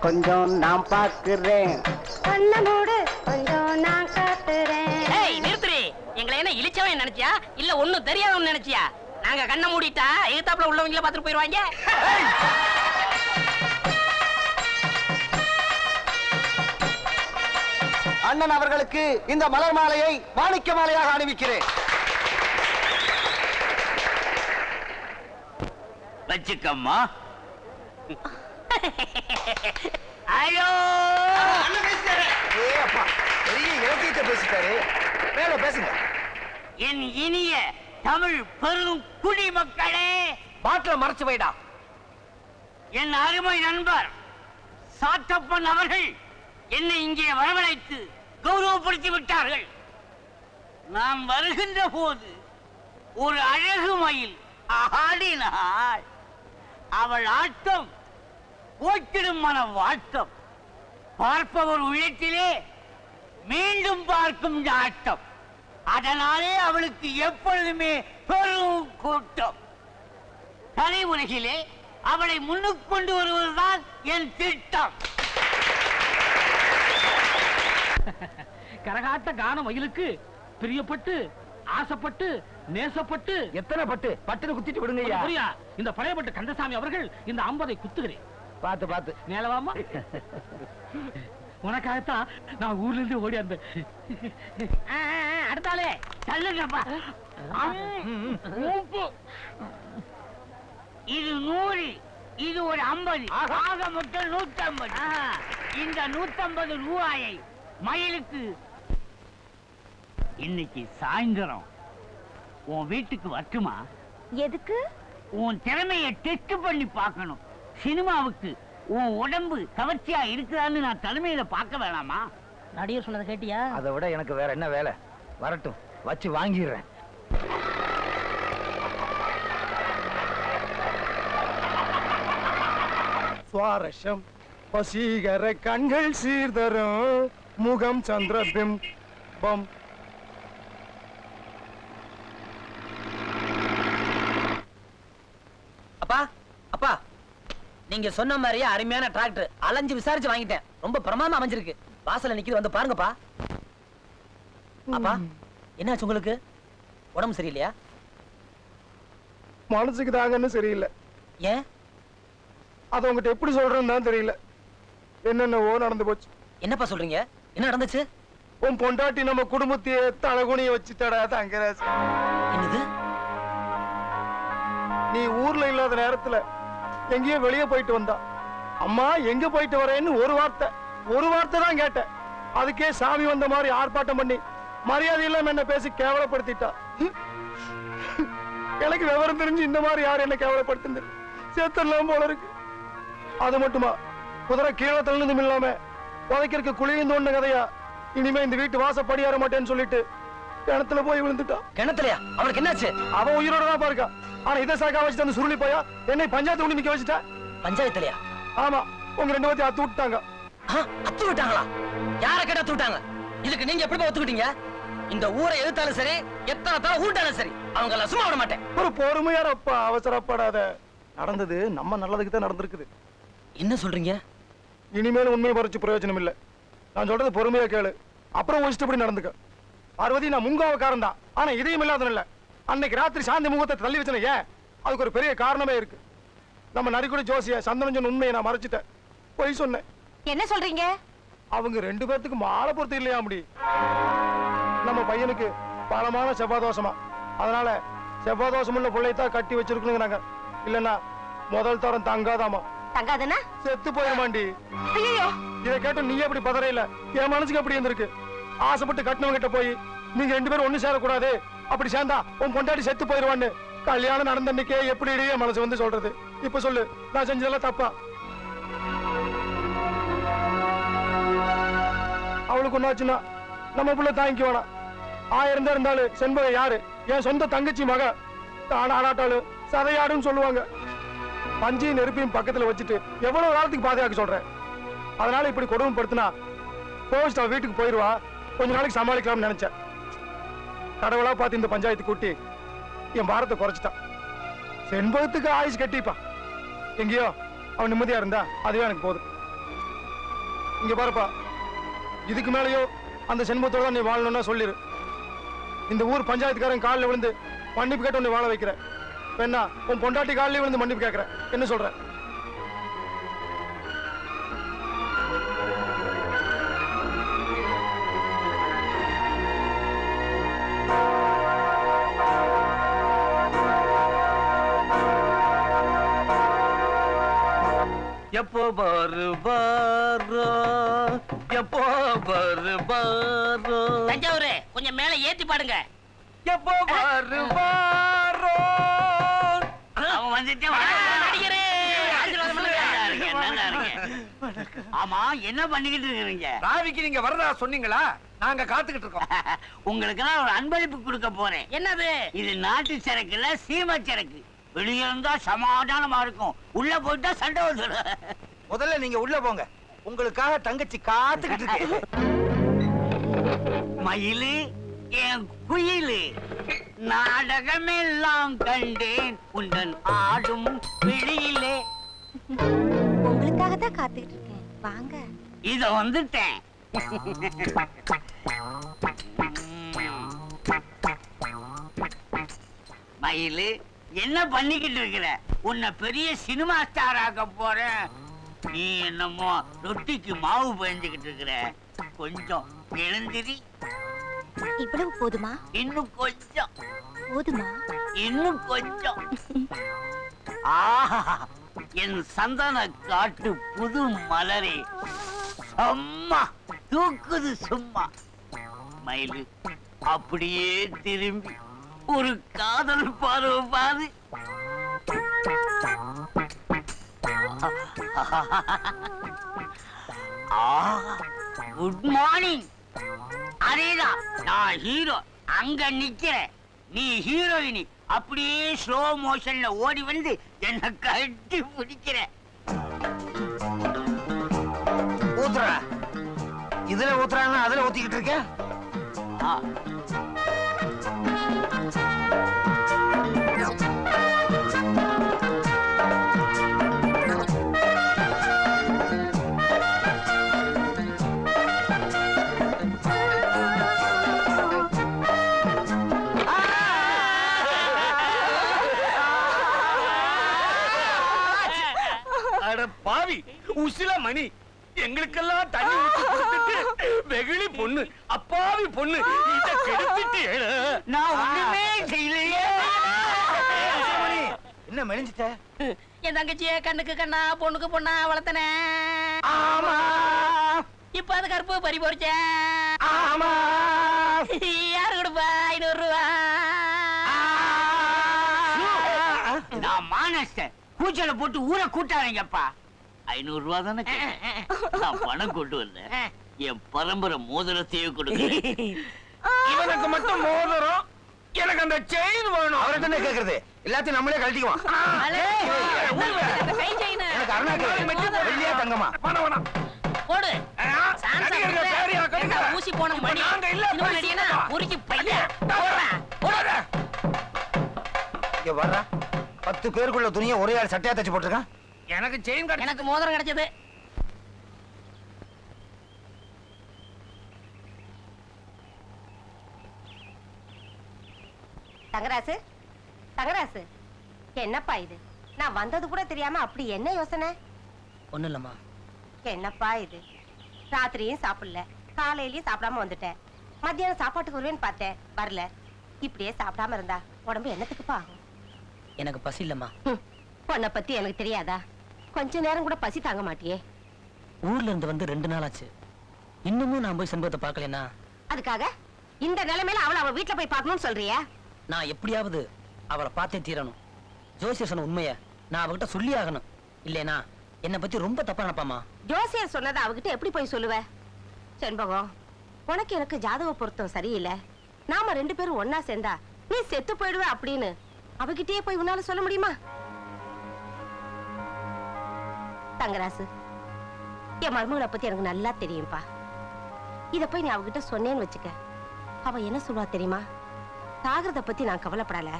கொஞ்சம் நான் பாக்குறேன். கண்ண மூடு கொஞ்சம் நான் காத்துறேன். ஏய் நிறுத்துறி, எங்களை என்ன இழிச்சவன் நினைச்சியா இல்ல ஒண்ணும் தெரியாதவன் நினைச்சியா? நாங்க கண்ணை மூடிட்டா எதிர்த்தாப்புல உள்ளவங்கள பாத்துட்டு போயிருவாங்க. அண்ணன் அவர்களுக்கு இந்த மலர் மாலையை மாணிக்க மாலையாக அணிவிக்கிறேன். வச்சுக்கம்மா. ஐயோ பெரிய இலக்கியத்தை பேசிட்டாரு. மேல பேசுங்க. என் இனிய தமிழ் பெரும் குடிமக்களே, பாட்டில மறைச்சு வைடா. என் அருமை நண்பர் சாத்தப்பன் அவர்கள் என்னை இங்கே வரவழைத்து கௌரவப்படுத்தி விட்டார்கள். நான் வருகின்ற போது ஒரு அழகு மயில் ஆடினாள். அவள் ஆட்டம் ஓட்டிடும் மன வாட்டம், பார்ப்பவர் உள்ளத்திலே மீண்டும் பார்க்கும் நாட்டம். அதனாலே அவளுக்கு எப்பொழுதுமே பெரும் கூட்டம். கலை உலகிலே அவளை முன்னுக்கு கொண்டு வருவதுதான் என் திட்டம். கரகாட்ட கான மயிலுக்கு பிரியப்பட்டு ஆசைப்பட்டு நேசப்பட்டு எத்தனை பட்டு பட்டுன்னு குத்திட்டு விடுங்க. புரியா? இந்த பழையப்பட்ட கந்தசாமி அவர்கள் இந்த 50 குத்துகிறேன். பாத்து பாத்து மேலவாமா. உனக்காகத்தான் நான் ஊர்ல இருந்து ஓடி அந்த அடுத்தாலே தள்ளுங்கப்பா. இது 100, இது ஒரு 50, ஆக மொத்தம் 150. இந்த 150 ரூபாயை மயிலுக்கு இன்னைக்கு சாயந்தரம் உன் வீட்டுக்கு வரட்டுமா? எதுக்கு? உன் திறமையை டெஸ்ட் பண்ணி பார்க்கணும். சினிமாவுக்கு உன் உடம்பு கவர்ச்சியா இருக்குதான்னு நான் தலைமையில பார்க்க வேணாமா? நடிகர் சொன்னதை கேட்டியா? அதை விட எனக்கு வேற என்ன வேலை? வரட்டும், வச்சு வாங்கிடுறேன். சுவாரஸ்யம் வசீகர கண்கள் சீர்தரும் முகம் சந்திரபிம்பம். அப்பா அப்பா, நீங்க சொன்ன மாதிரியே அருமையான டிராக்டர் அலைஞ்சு விசாரிச்சு வாங்கிட்டேன். ரொம்ப பிரமாதமா அமைஞ்சிருக்கு. வாசல்ல நிக்குது, வந்து பாருங்கப்பா. அப்பா என்னாச்சு உங்களுக்கு? உடம்பு சரியில்லையா? மனசுக்கு தாங்கன்னு சரியில்லை. ஏன்? அது உங்ககிட்ட எப்படி சொல்றேன்னு தான் தெரியல. என்னென்னவோ நடந்து போச்சு. என்னப்பா சொல்றீங்க? என்ன நடந்துச்சு? உன் பொண்டாட்டி நம்ம குடும்பத்தையே தலகுனிய வச்சுட்டடா தங்கராஜ். என்னது? நீ ஊர்ல இல்லாத நேரத்துல எங்கேயோ வெளியே போயிட்டு வந்தா. அம்மா எங்க போயிட்டு வரேன்னு ஒரு வார்த்தை தான் கேட்டேன். அதுக்கே சாமி வந்த மாதிரி ஆர்ப்பாட்டம் பண்ணி மரியாதை இல்லாம என்ன பேசி கேவலப்படுத்திட்டா. எனக்கு விவரம் தெரிஞ்சு இந்த மாதிரி யாரும் என்ன கேவலப்படுத்து சேர்த்தலாம் போல இருக்கு. அது மட்டுமா, குதிரை கீழே தள்ளினதும் இல்லாம உதைக்கிறதுக்கு குழியும் தோண்ட கதையா. இனிமே இந்த வீட்டு வாசப்படி ஏற மாட்டேன்னு சொல்லிட்டு கிணத்துல போய் விழுந்துட்டா. கிணத்துலயா? அவளுக்கு என்னாச்சு? அவன் உயிரோட தான் பாருக்கா. ஆனா இதை சாக்கா வச்சுட்டு அந்த சுருளி போயா என்னை பஞ்சாயத்து ஒண்ணு நிக்க வச்சுட்டா. பஞ்சாயத்துலயா? ஆமா, உங்க 2 பேத்தையும் அத்து விட்டாங்க. அத்து விட்டாங்களா? யார கேட்டா அத்து விட்டாங்க? இதுக்கு நீங்க எப்படி ஒத்துக்கிட்டீங்க? இந்த ஊரை எதிர்த்தாலும் சரி, எத்தனை தலை ஊட்டாலும் சரி, அவங்க எல்லாம் சும்மா விட மாட்டேன். ஒரு பொறுமையாரப்பா, அவசரப்படாத. நடந்தது நம்ம நல்லதுக்கு தான் நடந்திருக்குது. என்ன சொல்றீங்க? இனிமேல் உண்மையை பறிச்சு பிரயோஜனம் இல்ல. நான் சொல்றது பொறுமையா கேளு, அப்புறம் இஷ்டப்படி நடந்துக்க. பார்வதி, நான் முங்காவக்காரன் தான், ஆனா இதையும் இல்லாத இல்ல. அன்னைக்கு ராத்திரி சாந்தி முகூர்த்தத்தை தள்ளி வச்சன ஏன்? அதுக்கு ஒரு பெரிய காரணமே இருக்கு. நம்ம நரிக்குடி ஜோசிய சந்தனஞ்சன் உண்மையை நான் மறைச்சிட்டேன், பொய் சொன்னேன். என்ன சொல்றீங்க? அவங்க 2 பேர்த்துக்கு மாலை பொறுத்து இல்லையா முடி. நம்ம பையனுக்கு பலமான செவ்வாதோஷமா, அதனால செவ்வாதோஷம் உள்ள பிள்ளைத்தான் கட்டி வச்சிருக்கணுங்கிறாங்க. இல்லன்னா முதல் தரம் தங்காதாமா. தங்காதுன்னா செத்து போயிருமாண்டி. ஐயோ, இதை கேட்டு நீ எப்படி பதறையில? என் மனசுக்கு அப்படி இருந்திருக்கு. ஆசைப்பட்டு கட்டினவங்க கிட்ட போய் நீங்க 2 பேரும் ஒண்ணு சேரக்கூடாது, அப்படி சேர்ந்தா உன் பொண்டாட்டி செத்து போயிருவான்னு கல்யாணம் நடந்த அன்னைக்கே எப்படி என் மனசு வந்து சொல்றது? இப்ப சொல்லு, நான் செஞ்சதெல்லாம் தப்பா? அவளுக்கு ஒன்னாச்சுன்னா நம்ம புள்ள தாங்கிக்க வேணாம். 1000 தான் இருந்தாலும் செண்பக யாரு? என் சொந்த தங்கச்சி மக. தான் ஆடாட்டாலும் சதையாடுன்னு சொல்லுவாங்க. பஞ்சையும் நெருப்பையும் பக்கத்துல வச்சுட்டு எவ்வளவு காலத்துக்கு பாதுகாக்க சொல்றேன். அதனால இப்படி கொடுமைப்படுத்தினா கோவிச்சு அவ வீட்டுக்கு போயிருவா. கொஞ்ச நாளைக்கு சமாளிக்கலாம்னு நினைச்சேன். கடவுளா பார்த்து இந்த பஞ்சாயத்து கூட்டி என் பாரத்தை குறைச்சிட்டான். செண்பகத்துக்கு ஆயுஷ் கட்டிப்பா. எங்கேயோ அவன் நிம்மதியா இருந்தா அதுவே எனக்கு போதும். இங்க பாருப்பா, இதுக்கு மேலயோ அந்த செண்பத்தோட தான் நீ வாழணும்னா சொல்லிரு. இந்த ஊர் பஞ்சாயத்துக்காரன் காலில் விழுந்து மன்னிப்பு கேட்டு உன்னை வாழ வைக்கிற. பெண்ணா, உன் பொண்டாட்டி காலில் விழுந்து மன்னிப்பு கேட்கிற. என்ன சொல்ற? எப்போ வருவாரோ, எப்போ வருவாரோ, தஞ்சாவூர் கொஞ்சம் மேல ஏத்தி பாடுங்க. எப்போ வருவாரோ. அவன் வந்துட்டே நடிகரே, ஆசீர்வாதம் பண்ணுங்க. நல்லா இருங்க. ஆமா, என்ன பண்ணிக்கிட்டு இருக்கீங்க? ராவிக்கு நீங்க வரதா சொன்னீங்களா? நாங்க காத்துக்கிட்டு இருக்கோம். உங்களுக்கு நான் ஒரு அன்பளிப்பு கொடுக்க போறேன். என்னது இது? நாட்டு சரக்கு இல்ல, சீமை சரக்கு. வெளியே இருந்தா சமாதானமா இருக்கும், உள்ள போயிட்டா சண்டை வந்துடும். முதல்ல நீங்க உள்ள போங்க, உங்களுக்காக தங்கச்சி காத்துக்கிட்டு இருக்கு. மயிலு, என் குயிலு, நாடகமெல்லாம் கண்டேன் உந்தன் ஆடும் வெளியிலே. உங்களுக்காக தான் காத்துட்டு இருக்கேன், வாங்க. இத வந்துட்டேன். மயிலு, என்ன பண்ணிக்கிட்டு இருக்கிற? உன்னை பெரிய சினிமா ஸ்டார் ஆக்க போறேன். நீ என்னமோ ரொட்டிக்கு மாவு பயந்துகிட்டு இருக்கிற. கொஞ்சம் எழுந்திரி. இவ்வளவு போதுமா? இன்னும் கொஞ்சம். போதுமா? இன்னும் கொஞ்சம். ஆஹா, என் சந்தன காட்டு புது மலரே, சும்மா தூக்குது சும்மா. மயிலு, அப்படியே திரும்பி ஒரு காதல் பார்வை பாரு. Good morning. அதேதான், நான் ஹீரோ, அங்க நிக்கிறேன். நீ ஹீரோயினி. அப்படியே ஸ்லோ மோஷன்ல ஓடி வந்து என்ன கட்டி பிடிக்கிற. ஊத்துறா, இதுல ஊத்துறாங்கன்னா அதுல ஊத்திக்கிட்டு இருக்க. பாவி உசில மணி, எங்களுக்கெல்லாம் தண்ணி ஊத்தி கொடுத்துட்டு வெகுளி பொண்ணு, அப்பாவி பொண்ணு, இத கெடுத்துட்டு நான் ஒண்ணுமே செய்யலையே. என்ன மெலிஞ்சிட்ட? என் தங்கச்சிய கண்ணுக்கு கண்ணா பொண்ணுக்கு பொண்ணா வளர்த்தனே. ஆமா. இப்ப அது கருப்பு பறி போச்சே. ஆமா. யாரு கொடுப்பா 500 ரூபா? நான் மானஸ்டர், கூச்சல போட்டு ஊரை கூட்டாதீங்கப்பா. 500 ரூபா தானே நான் பணம் கொண்டு வந்தேன். என் பரம்பரை மோதிரத்தையே கொடுக்கிறேன். இவனுக்கு மட்டும் மோதிரம், எனக்கு அந்த செயின் வேணும். அவரை தானே கேக்குறது, எல்லாத்தையும் நம்மளே கழட்டிக்குவான். எனக்கு அருணாக்கு வெள்ளியா தங்கமா வேணாம். போடு ஊசி போன மணி உருக்கி பையன் இங்க வர்ற 10 பேருக்குள்ள துணியை ஒரே ஆள் சட்டையா தச்சு போட்டிருக்கான். எனக்கு செயின், எனக்கு மோதிரம் கிடைச்சது. தங்கராசு, தங்கராசு, என்னப்பா இது? நான் வந்தது கூட தெரியாம அப்படி என்ன யோசனை? ஒண்ணும் இல்லம்மா. என்னப்பா இது? ராத்திரியும் சாப்பிடல, காலையிலயும் சாப்பிடாம வந்துட்டேன். மத்தியானம் சாப்பாட்டுக்கு வருவேன்னு பார்த்தேன், வரல. இப்படியே சாப்பிடாம இருந்தா உடம்பு என்னத்துக்குப்பா ஆகும்? எனக்கு பசி இல்லம்மா. உன்னை பத்தி எனக்கு தெரியாதா? கொஞ்ச நேரம் கூட பசி தாங்க மாட்டியே. ஊர்ல இருந்து வந்து 2 நாள் ஆச்சு, இன்னமும் நான் போய் செண்பகத்தை பார்க்கலனா அதுக்காக இந்த நிலைமையில அவளை வீட்டுல போய் பார்க்கணும்னு சொல்றியா? நான் எப்படியாவது அவளை பார்த்தே தீரணும். ஜோசியர் சொன்ன உண்மைய நான் அவகிட்ட சொல்லி ஆகணும். இல்லைனா என்னை பத்தி ரொம்ப தப்பா நினைப்பாமா. ஜோசியர் சொன்னதை அவகிட்ட எப்படி போய் சொல்லுவ? செண்பகம், உனக்கு எனக்கு ஜாதக பொருத்தம் சரியில்லை, நாம 2 பேரும் ஒன்னா சேர்ந்தா நீ செத்து போயிடுவ அப்படின்னு அவகிட்டயே போய் உன்னால சொல்ல முடியுமா? தங்கராசு, என் மருமகளை பத்தி எனக்கு நல்லா தெரியும்பா. இத போய் நீ அவகிட்ட சொன்னேன்னு வச்சுக்க, அவ என்ன சொல்லுவா தெரியுமா? சாகிறத பத்தி நான் கவலைப்படல,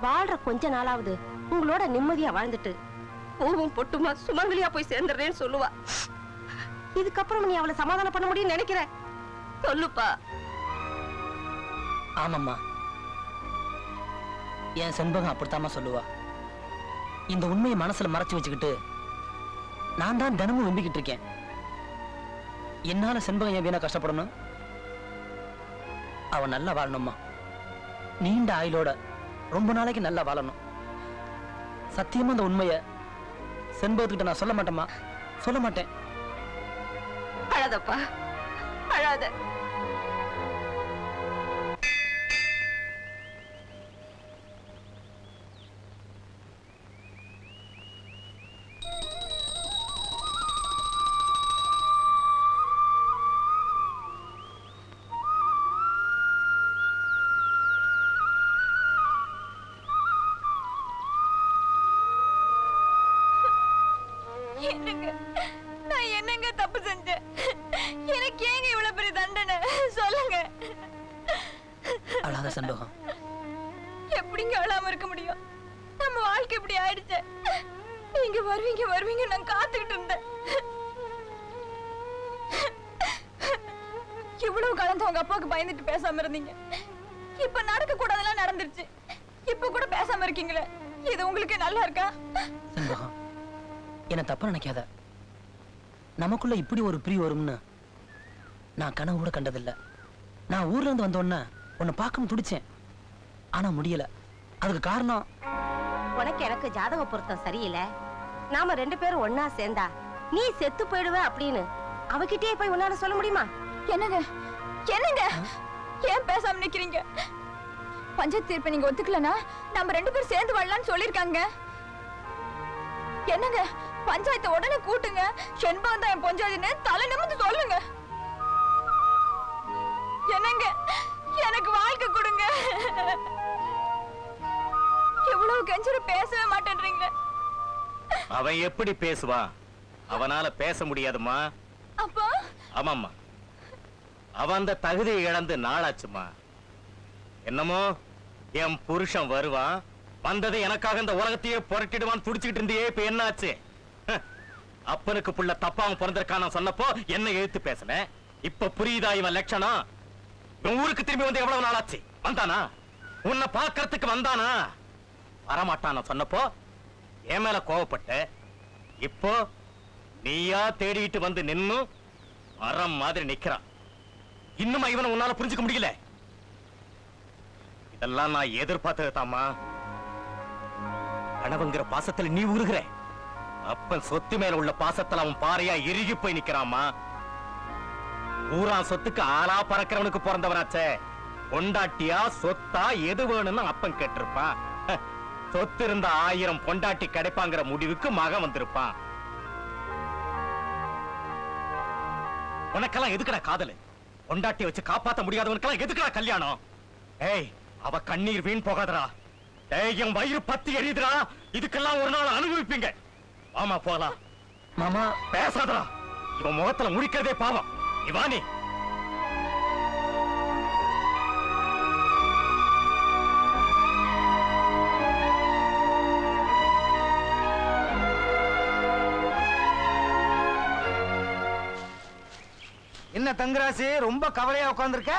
வாழ்ற கொஞ்ச நாளாவது உங்களோட நிம்மதியா வாழ்ந்துட்டு பூவும் பொட்டுமா சுமங்கலியா போய் சேர்ந்துடுறேன்னு சொல்லுவா. இதுக்கப்புறம் நீ அவளை சமாதானம் பண்ண முடியும்னு நினைக்கிற? சொல்லுப்பா. ஆமாம்மா, என் செண்பகம் அப்படித்தாம்மா சொல்லுவா. இந்த உண்மையை மனசுல மறைச்சு வச்சுக்கிட்டு நான் தான் தினமும் வெம்பிக்கிட்டு இருக்கேன். என்னால செண்பகம் ஏன் வீணா கஷ்டப்படணும்? அவன் நல்லா வாழணும்மா, நீண்ட ஆயுளோட ரொம்ப நாளைக்கு நல்லா வாழணும். சத்தியமா அந்த உண்மையை செண்பகத்துக்கிட்ட நான் சொல்ல மாட்டேம்மா, சொல்ல மாட்டேன். அழாதப்பா, அழாத. என்னங்க, நான் என்னங்க தப்பு செஞ்சேன்? எனக்கு ஏங்க இவ்வளவு பெரிய தண்டனை சொல்லுங்க. அழாத செண்பகம். எப்படிங்க அழாம இருக்க முடியும்? நம்ம வாழ்க்கை இப்படி ஆயிடுச்சு. நீங்க வருவீங்க வருவீங்க நான் காத்துக்கிட்டு இருந்தேன். இவ்வளவு கலந்து உங்க அப்பாவுக்கு பயந்துட்டு பேசாம இருந்தீங்க. இப்ப நடக்க கூடாதெல்லாம் நடந்துருச்சு. இப்ப கூட பேசாம இருக்கீங்களே, இது உங்களுக்கு நல்லா இருக்கா? செண்பகம், என்ன தப்பா நினைக்காத. நமக்குள்ள இப்படி ஒரு பிரி வரும்னு நான் கனவு கூட கண்டதில்லை. நான் ஊர்ல இருந்து வந்தோடனே உன்னை பார்க்கணும் துடிச்சேன், ஆனா முடியல. அதுக்கு காரணம் உனக்கு எனக்கு ஜாதக பொருத்தம் சரியில்லை. நாம 2 பேரும் ஒன்னா சேர்ந்தா நீ செத்து போயிடுவ அப்படின்னு அவகிட்டே போய் உன்னால சொல்ல முடியுமா? என்னங்க என்னங்க, ஏன் பேசாம நிக்கிறீங்க? பஞ்சாயத்து தீர்ப்பை நீங்க ஒத்துக்கலனா நம்ம 2 பேரும் சேர்ந்து வாழலாம்னு சொல்லிருக்காங்க. என்னங்க, பஞ்சாயத்தை உடனே கூட்டுங்க. செண்பகம் தான் என் பொஞ்சாதின்னு தலை நிமிர்ந்து சொல்லுங்க. என்னங்க, எனக்கு வாழ்க்கை கொடுங்க. எவ்வளவு கெஞ்சரு பேசவே மாட்டேன்றீங்க. அவன் எப்படி பேசுவான்? அவனால பேச முடியாதுமா. அப்பா, ஆமாம்மா, அவன் அந்த தகுதியை இழந்து நாளாச்சுமா. என்னமோ என் புருஷன் வருவான், வந்தது எனக்காக இந்த உலகத்தையே புரட்டிடுவான் துடிச்சுக்கிட்டு இருந்தியே, இப்ப என்ன ஆச்சு? அப்பனுக்கு புள்ள தப்பாம பிறந்திருக்கான சொன்னப்போ என்ன எழுத்து பேசல. இப்ப புரியுதா இவன் லட்சணம்? இவன் ஊருக்கு திரும்பி வந்து எவ்வளவு நாளாச்சு? வந்தானா? உன்னை பார்க்கறதுக்கு வந்தானா? வரமாட்டான சொன்னப்போ என் மேல கோவப்பட்ட. இப்போ நீயா தேடிட்டு வந்து நின்னு மரம் மாதிரி நிக்கிறான். இன்னும் இவனை உன்னால புரிஞ்சுக்க முடியல. இதெல்லாம் நான் எதிர்பார்த்தது தாமா. கணவங்கிற பாசத்துல நீ உருகிற, அப்பன் சொத்து மேல உள்ள பாசத்துல அவன் பாறையா இறுகி போய் நிக்கிறாமா. ஊரா சொத்துக்கு ஆளா பறக்கிறவனுக்கு பிறந்தவனாச்சே. பொண்டாட்டியா சொத்தா எது வேணும்னு அப்பன் கேட்டிருப்பான். சொத்து இருந்த 1000 பொண்டாட்டி கிடைப்பாங்கிற முடிவுக்கு மகன் வந்திருப்பான். உனக்கெல்லாம் எதுக்குடா காதலு? பொண்டாட்டியை வச்சு காப்பாத்த முடியாதவனுக்கெல்லாம் எதுக்குடா கல்யாணம்? ஏய், அவ கண்ணீர் வீண் போகாதடா. ஏய், என் வயிறு பத்தி எரியுதுடா. இதுக்கெல்லாம் ஒரு நாள் அனுபவிப்பீங்க. ஆமா, போலாம். மாமா பேசாதடா. இவன் முகத்துல முடிக்கிறதே பாவம். இவானி, என்ன தங்கராசி ரொம்ப கவலையா உட்கார்ந்திருக்க?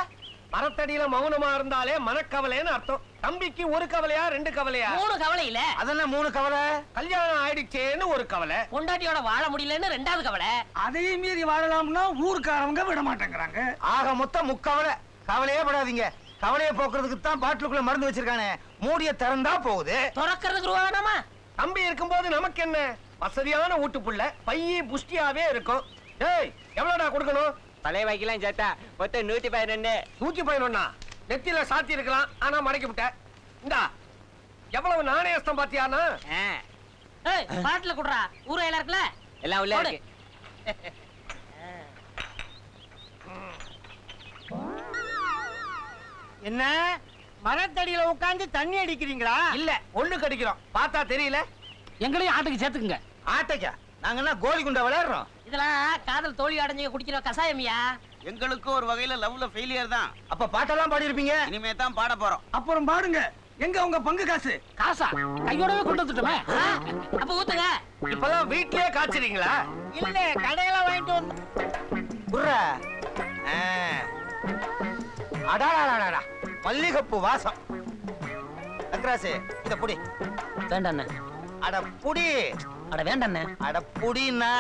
மரத்தடியில மௌனமா இருந்தாலே மனக்கவலைன்னு அர்த்தம். தம்பிக்கு ஒரு கவலையா 2 கவலையா? 3 கவலை இல்ல. அதெல்லாம் 3 கவலை. கல்யாணம் ஆயிடுச்சேன்னு ஒரு கவலை, பொண்டாட்டியோட வாழ முடியலன்னு 2வது கவலை. அதையும் மீறி வாழலாம்னா ஊர்க்காரவங்க விட மாட்டேங்கிறாங்க. ஆக மொத்தம் 3 கவலை. கவலையே படாதீங்க. கவலையை போக்குறதுக்கு தான் பாட்டிலுக்குள்ள மருந்து வச்சிருக்கானே, மூடிய திறந்தா போகுது. துறக்கிறதுக்கு ரூபா வேணாமா? தம்பி இருக்கும்போது நமக்கு என்ன, வசதியான வீட்டுக்குள்ள பைய புஷ்டியாவே இருக்கும். ஏய், எவ்வளவுடா கொடுக்கணும்? பழைய வைக்கலாம் சேத்தா மொத்தம் 111. 111? நெத்தியில சாத்தி இருக்கலாம், ஆனா மடக்கி விட்ட. இந்தா, எவ்வளவு நாணயஸ்தம் பாத்தியானா? ஏய், பாட்டில குடுறா. ஊரையில இருக்குல, எல்லாம் உள்ள இருக்கு. என்ன மரத்தடியில உட்கார்ந்து தண்ணி அடிக்கிறீங்களா? இல்ல, ஒண்ணு கடிக்கிறோம். பார்த்தா தெரியல. எங்களையும் ஆட்டுக்கு சேர்த்துக்குங்க. ஆட்டைக்கா? நாங்க என்ன கோலி குண்டா விளையாடுறோம்? இதெல்லாம் காதல் தோல்வி அடைஞ்சு குடிக்கிற கசாயமியா. எங்களுக்கும் ஒரு வகையில லவ்ல ஃபெயிலியர் தான். அப்ப பாட்டெல்லாம் பாடி இருப்பீங்க. இனிமே தான் பாட போறோம். அப்புறம் பாடுங்க. எங்க உங்க பங்கு காசு? காசா கையோடவே கொண்டு வந்துட்டோமே. அப்ப ஊத்துங்க. இப்பதான் வீட்லயே காய்ச்சறீங்களா? இல்ல கடையில வாங்கிட்டு வந்து. புர்ரா அடாடாடாடா மல்லிகைப்பூ வாசம். தங்கராசு இத புடி. வேண்டாம் அண்ணே. அட புடி. அட வேண்டாம் அண்ணே. அட புடின்னா